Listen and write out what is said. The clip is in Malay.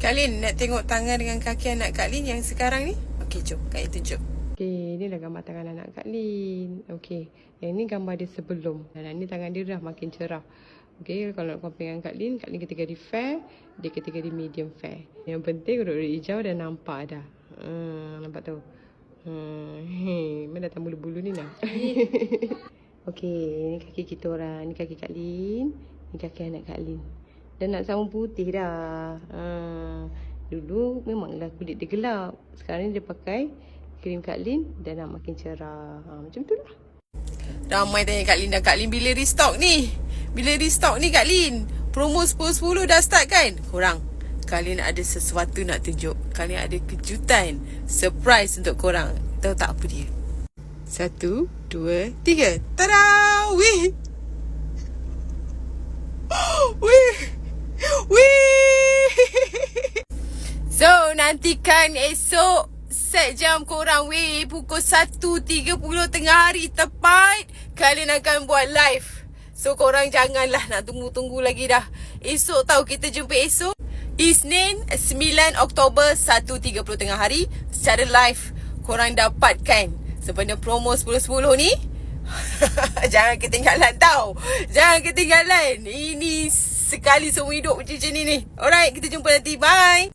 Kak Lin, nak tengok tangan dengan kaki anak Kak Lin yang sekarang ni? Okey, jom. Kak Lin tunjuk. Okey, inilah gambar tangan anak Kak Lin. Okey, yang ni gambar dia sebelum. Dan ni tangan dia dah makin cerah. Okey, kalau nak compare dengan Kak Lin kategori fair, dia kategori medium fair. Yang penting urut-urut hijau dah nampak dah. Nampak tu? Mana datang bulu-bulu ni lah. Okey, ni kaki kita orang. Ni kaki Kak Lin. Ni kaki anak Kak Lin. Dah nak sama putih dah. Dulu memanglah kulit dia gelap. Sekarang ni dia pakai krim Kak Lin dan nak makin cerah. Macam tu lah. Ramai tanya Kak Lin dah. Kak Lin bila restock ni? Bila restock ni Kak Lin? Promo 10-10 dah start kan? Korang, Kak Lin ada sesuatu nak tunjuk. Kak Lin ada kejutan. Surprise untuk korang. Tahu tak apa dia? 1, 2, 3. Tada! Wih! Wih! Wih! So, nantikan esok set jam korang weh. Pukul 1.30 tengah hari tepat. Kalian akan buat live. So, korang janganlah nak tunggu-tunggu lagi dah. Esok tahu kita jumpa esok. Isnin 9 Oktober 1.30 tengah hari. Secara live korang dapatkan sebenarnya promo 10-10 ni. Jangan ketinggalan tau. Jangan ketinggalan. Ini sekali seumur hidup macam ni. Alright, kita jumpa nanti. Bye.